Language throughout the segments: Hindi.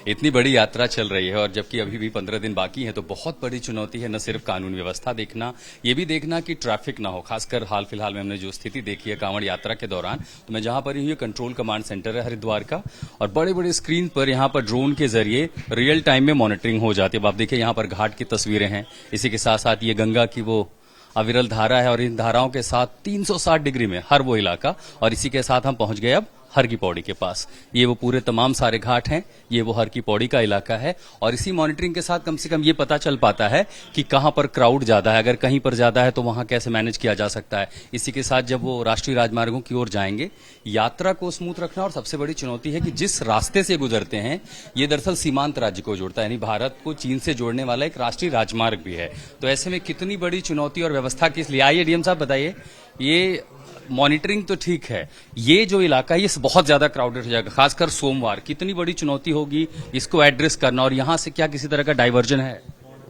इतनी बड़ी यात्रा चल रही है और जबकि अभी भी 15 दिन बाकी हैं तो बहुत बड़ी चुनौती है न सिर्फ कानून व्यवस्था देखना, ये भी देखना कि ट्रैफिक ना हो। खासकर हाल फिलहाल में हमने जो स्थिति देखी है कांवड़ यात्रा के दौरान, तो मैं जहां पर ही कंट्रोल कमांड सेंटर है हरिद्वार का, और बड़े बड़े स्क्रीन पर यहाँ पर ड्रोन के जरिए रियल टाइम में मॉनिटरिंग हो जाती है। अब आप देखिए यहाँ पर घाट की तस्वीरें हैं, इसी के साथ साथ ये गंगा की वो अविरल धारा है और इन धाराओं के साथ 360 डिग्री में हर वो इलाका, और इसी के साथ हम पहुंच गए अब हर की पौड़ी के पास। ये वो पूरे तमाम सारे घाट हैं, ये वो हर की पौड़ी का इलाका है, और इसी मॉनिटरिंग के साथ कम से कम ये पता चल पाता है कि कहां पर क्राउड ज्यादा है, अगर कहीं पर ज्यादा है तो वहां कैसे मैनेज किया जा सकता है। इसी के साथ जब वो राष्ट्रीय राजमार्गों की ओर जाएंगे, यात्रा को स्मूथ रखना, और सबसे बड़ी चुनौती है कि जिस रास्ते से गुजरते हैं ये दरअसल सीमांत राज्य को जोड़ता है, यानी भारत को चीन से जोड़ने वाला एक राष्ट्रीय राजमार्ग भी है। तो ऐसे में कितनी बड़ी चुनौती और व्यवस्था किस लिए। आइए डीएम साहब बताइए, ये मॉनिटरिंग तो ठीक है, ये जो इलाका है ये बहुत ज्यादा क्राउडेड हो जाएगा, खासकर सोमवार, कितनी बड़ी चुनौती होगी इसको एड्रेस करना, और यहाँ से क्या किसी तरह का डाइवर्जन है?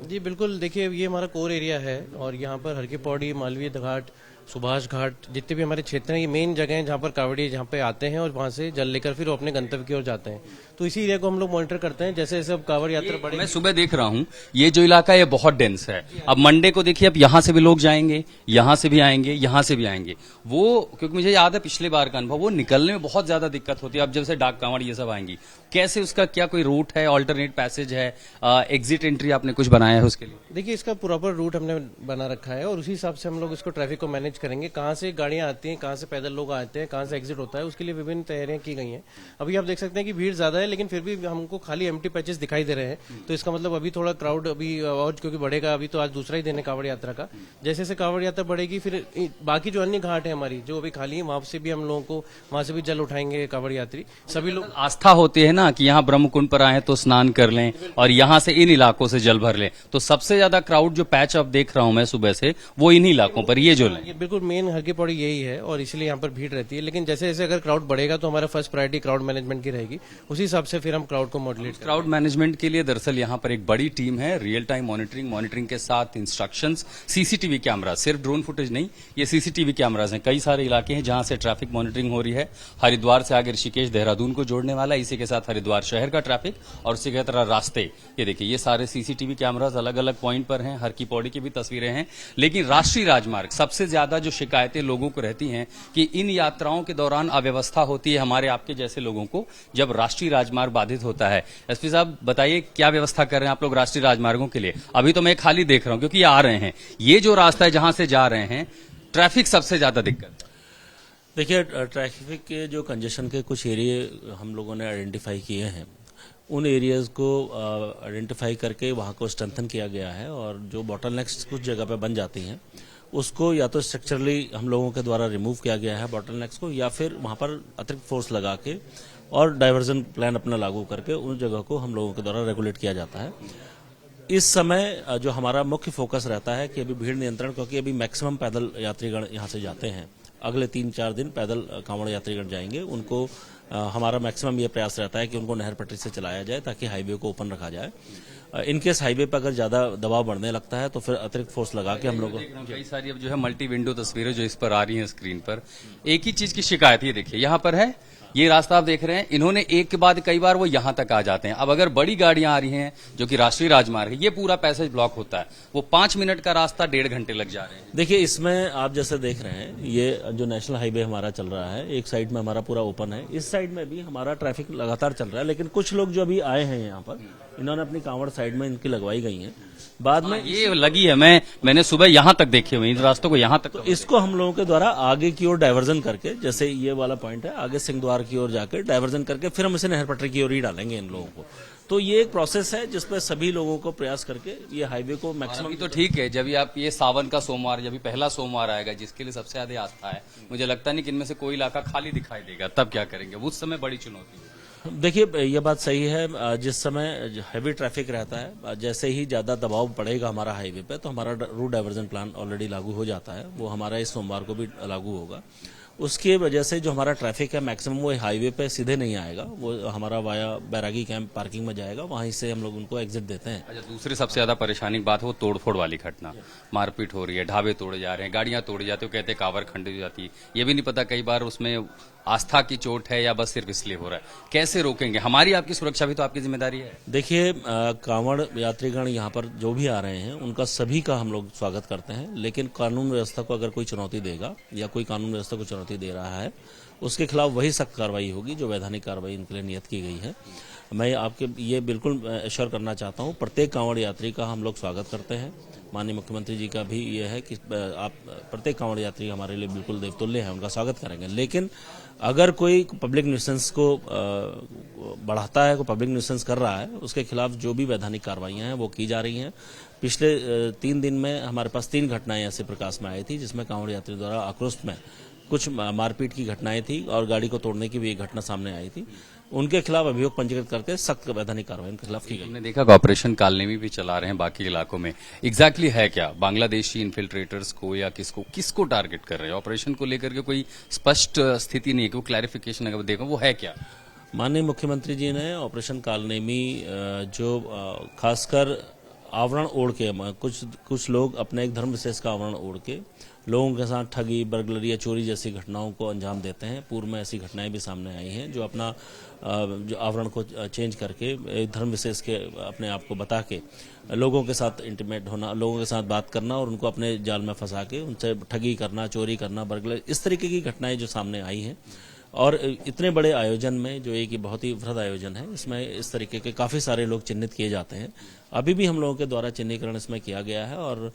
जी बिल्कुल, देखिए ये हमारा कोर एरिया है और यहाँ पर हर की पौड़ी, मालवीय घाट, सुभाष घाट, जितने भी हमारे क्षेत्र हैं ये मेन जगह हैं जहाँ पर कांवड़िए जहाँ पे आते हैं और वहाँ से जल लेकर फिर वो अपने गंतव्य की ओर जाते हैं। तो इसी एरिया को हम लोग मॉनिटर करते हैं। जैसे जैसे अब कांवड़ यात्रा बढ़ेगी, मैं सुबह देख रहा हूँ ये जो इलाका है ये बहुत डेंस है। अब मंडे को देखिए, अब यहाँ से भी लोग जाएंगे, यहाँ से भी आएंगे, यहाँ से भी आएंगे। वो क्योंकि मुझे याद है पिछले बार का अनुभव, वो निकलने में बहुत ज्यादा दिक्कत होती है। अब जब से डाक कांवड़ ये सब आएंगी, कैसे उसका क्या कोई रूट है, ऑल्टरनेट पैसेज है, एग्जिट एंट्री आपने कुछ बनाया है उसके लिए? देखिए इसका प्रॉपर रूट हमने बना रखा है और उसी हिसाब से हम लोग इसको ट्रैफिक को मैनेज करेंगे। कहाँ से गाड़ियां आती हैं, कहाँ से पैदल लोग आते हैं, कहाँ से एग्जिट होता है, उसके लिए विभिन्न तैयारियां की गई हैं। अभी आप देख सकते हैं कि भीड़ ज्यादा है, लेकिन फिर भी हमको खाली एम्प्टी पैचेस दिखाई दे रहे हैं। तो इसका मतलब अभी थोड़ा क्राउड अभी और क्योंकि बढ़ेगा। अभी तो आज दूसरा ही दिन है कांवड़ यात्रा का। जैसे जैसे कांवड़ यात्रा बढ़ेगी फिर बाकी जो अन्य घाट है हमारी जो अभी खाली है, वहां से भी हम लोगों को वहां से भी जल उठाएंगे कांवड़ यात्री। सभी लोग आस्था होती है ना कि यहाँ ब्रह्मकुंड पर आए तो स्नान कर लें और यहाँ से इन इलाकों से जल भर लें, तो सबसे ज्यादा क्राउड जो पैच अप देख रहा हूं मैं सुबह से, वो इन्हीं इलाकों पर ये जो लें। ये बिल्कुल मेन हर की पौड़ी यही है और इसलिए यहाँ पर भीड़ रहती है। लेकिन जैसे जैसे अगर क्राउड बढ़ेगा तो हमारा फर्स्ट प्रायोरिटी क्राउड मैनेजमेंट की रहेगी, उसी हिसाब से फिर हम क्राउड को मॉडुलेट करेंगे। क्राउड मैनेजमेंट के लिए दरअसल यहाँ पर एक बड़ी टीम है, रियल टाइम मॉनिटरिंग के साथ इंस्ट्रक्शंस, सीसीटीवी कैमरा, सिर्फ ड्रोन फुटेज नहीं, ये सीसीटीवी कैमराज हैं। कई सारे इलाके हैं जहां से ट्रैफिक मॉनिटरिंग हो रही है। हरिद्वार से आगे ऋषिकेश देहरादून को जोड़ने वाला, इसी के साथ हरिद्वार शहर का ट्रैफिक और उसी के तरह रास्ते। ये देखिए ये सारे सीसीटीवी कैमराज अलग अलग पॉइंट पर हैं, हर की पौड़ी की भी तस्वीरें हैं। लेकिन राष्ट्रीय राजमार्ग सबसे ज्यादा जो शिकायतें लोगों को रहती हैं कि इन यात्राओं के दौरान अव्यवस्था होती है हमारे आपके जैसे लोगों को जब राष्ट्रीय राजमार्ग बाधित होता है। एसपी साहब बताइए क्या व्यवस्था कर रहे हैं आप लोग राष्ट्रीय राजमार्गों के लिए? अभी तो मैं खाली देख रहा हूं क्योंकि ये आ रहे हैं, ये जो रास्ता है जहां से जा रहे हैं, ट्रैफिक सबसे ज्यादा दिक्कत है। देखिए ट्रैफिक के जो कंजेशन के कुछ एरिया हम लोगों ने आइडेंटिफाई किए हैं, उन एरियाज को आइडेंटिफाई करके वहाँ को स्ट्रेंथन किया गया है और जो बॉटलनेक्स कुछ जगह पे बन जाती हैं उसको या तो स्ट्रक्चरली हम लोगों के द्वारा रिमूव किया गया है बॉटलनेक्स को, या फिर वहाँ पर अतिरिक्त फोर्स लगा के और डाइवर्जन प्लान अपना लागू करके उन जगह को हम लोगों के द्वारा रेगुलेट किया जाता है। इस समय जो हमारा मुख्य फोकस रहता है कि अभी भीड़ नियंत्रण, क्योंकि अभी मैक्सिमम पैदल यात्रीगण यहाँ से जाते हैं, अगले 3-4 दिन पैदल कांवड़ यात्रीगण जाएंगे, उनको हमारा मैक्सिमम ये प्रयास रहता है कि उनको नहर पटरी से चलाया जाए ताकि हाईवे को ओपन रखा जाए। इनकेस हाईवे पर अगर ज्यादा दबाव बढ़ने लगता है तो फिर अतिरिक्त फोर्स लगा के हम लोग कई सारी अब जो है मल्टी विंडो तस्वीरें जो इस पर आ रही हैं स्क्रीन पर, एक ही चीज की शिकायत ये देखिए यहाँ पर है, ये रास्ता आप देख रहे हैं, इन्होंने एक के बाद कई बार वो यहां तक आ जाते हैं। अब अगर बड़ी गाड़ियां आ रही हैं जो कि राष्ट्रीय राजमार्ग है, ये पूरा पैसेज ब्लॉक होता है, वो 5 मिनट का रास्ता 1.5 घंटे लग जा रहे हैं। देखिए इसमें आप जैसे देख रहे हैं ये जो नेशनल हाईवे हमारा चल रहा है, एक साइड में हमारा पूरा ओपन है, इस साइड में भी हमारा ट्रैफिक लगातार चल रहा है। लेकिन कुछ लोग जो अभी आए हैं यहाँ पर, इन्होंने अपनी कांवड़ साइड में इनकी लगवाई गई है, बाद में ये लगी है, मैंने सुबह यहां तक देखे हुए इन रास्तों को, यहां तक। तो इसको हम लोगों के द्वारा आगे की ओर डाइवर्जन करके, जैसे ये वाला पॉइंट है, आगे सिंहद्वार की ओर जाकर डाइवर्जन करके फिर हम इसे नहर पटरी की ओर ही डालेंगे इन लोगों को। तो ये एक प्रोसेस है जिसमें सभी लोगों को प्रयास करके ये हाईवे को मैक्सिमम। तो ठीक है, जब आप ये सावन का सोमवार, जब पहला सोमवार आएगा जिसके लिए सबसे ज्यादा आस्था है, मुझे लगता नहीं कि इनमें से कोई इलाका खाली दिखाई देगा, तब क्या करेंगे? उस समय बड़ी चुनौती है। देखिए ये बात सही है, जिस समय हैवी ट्रैफिक रहता है, जैसे ही ज्यादा दबाव पड़ेगा हमारा हाईवे पे तो हमारा रूट डाइवर्जन प्लान ऑलरेडी लागू हो जाता है, वो हमारा इस सोमवार को भी लागू होगा। उसकी वजह से जो हमारा ट्रैफिक है मैक्सिमम वो हाईवे पे सीधे नहीं आएगा, वो हमारा वाया बैरागी कैंप पार्किंग में जाएगा, वहीं से हम लोग उनको एग्जिट देते हैं। अच्छा, दूसरी सबसे ज्यादा परेशानी की बात है वो तोड़फोड़ वाली घटना, मारपीट हो रही है, ढाबे तोड़े जा रहे हैं, गाड़ियां तोड़ी जाती है, कहते हैं कावर खंडित हो जाती है, ये भी नहीं पता कई बार उसमें आस्था की चोट है या बस सिर्फ इसलिए हो रहा है, कैसे रोकेंगे? हमारी आपकी सुरक्षा भी तो आपकी जिम्मेदारी है। देखिए कांवड़ यात्रीगण यहाँ पर जो भी आ रहे हैं उनका सभी का हम लोग स्वागत करते हैं, लेकिन कानून व्यवस्था को अगर कोई चुनौती देगा या कोई कानून व्यवस्था को चुनौती दे रहा है उसके खिलाफ वही सख्त कार्रवाई होगी जो वैधानिक कार्रवाई इनके लिए नियत की गई है। मैं आपके ये बिल्कुल एश्योर करना चाहता हूँ, प्रत्येक कांवड़ यात्री का हम लोग स्वागत करते हैं। माननीय मुख्यमंत्री जी का भी ये है कि आप प्रत्येक कांवड़ यात्री हमारे लिए बिल्कुल देवतुल्य है, उनका स्वागत करेंगे। लेकिन अगर कोई पब्लिक न्यूसेंस को बढ़ाता है, कोई पब्लिक न्यूसेंस कर रहा है, उसके खिलाफ जो भी वैधानिक कार्रवाइयां हैं वो की जा रही हैं। पिछले 3 दिन में हमारे पास 3 घटनाएं ऐसे प्रकाश में आई थी जिसमें कांवड़ यात्री द्वारा आक्रोश में कुछ मारपीट की घटनाएं थी और गाड़ी को तोड़ने की भी एक घटना सामने आई थी। उनके खिलाफ अभियोग पंजीकृत करके सख्त वैधानिक कार्रवाई उनके खिलाफ की गई। हमने देखा कि ऑपरेशन कालनेमी भी चला रहे हैं बाकी इलाकों में, एग्जैक्टली है क्या? बांग्लादेशी इन्फिल्ट्रेटर्स को या किसको टारगेट कर रहे हैं? ऑपरेशन को लेकर के कोई स्पष्ट स्थिति नहीं है कि वो क्लैरिफिकेशन अगर देखो वो है क्या? माननीय मुख्यमंत्री जी ने ऑपरेशन कालनेमी जो खासकर आवरण ओढ़ के कुछ लोग अपने एक धर्म विशेष का आवरण ओढ़ के लोगों के साथ ठगी, बर्गलरी या चोरी जैसी घटनाओं को अंजाम देते हैं। पूर्व में ऐसी घटनाएं भी सामने आई हैं जो अपना जो आवरण को चेंज करके एक धर्म विशेष के अपने आप को बता के लोगों के साथ इंटीमेट होना, लोगों के साथ बात करना और उनको अपने जाल में फंसा के उनसे ठगी करना, चोरी करना, बर्गलरी, इस तरीके की घटनाएं जो सामने आई हैं। और इतने बड़े आयोजन में जो एक बहुत ही वृहद आयोजन है, इसमें इस तरीके के काफी सारे लोग चिन्हित किए जाते हैं। अभी भी हम लोगों के द्वारा चिन्हीकरण इसमें किया गया है और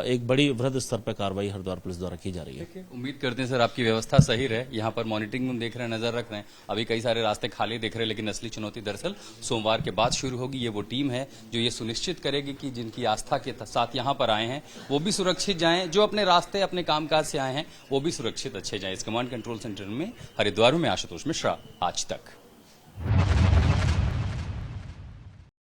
एक बड़ी वृहद स्तर पर कार्रवाई हरिद्वार पुलिस द्वारा की जा रही है। उम्मीद करते हैं सर आपकी व्यवस्था सही रहे। यहाँ पर मॉनिटरिंग में देख रहे हैं, नजर रख रहे हैं, अभी कई सारे रास्ते खाली दिख रहे हैं, लेकिन असली चुनौती दरअसल सोमवार के बाद शुरू होगी। ये वो टीम है जो ये सुनिश्चित करेगी कि जिनकी आस्था के साथ यहाँ पर आए हैं वो भी सुरक्षित जाएं, जो अपने रास्ते अपने कामकाज से आए हैं वो भी सुरक्षित अच्छे जाएं। इस कमांड कंट्रोल सेंटर में हरिद्वार में आशुतोष मिश्रा, आज तक।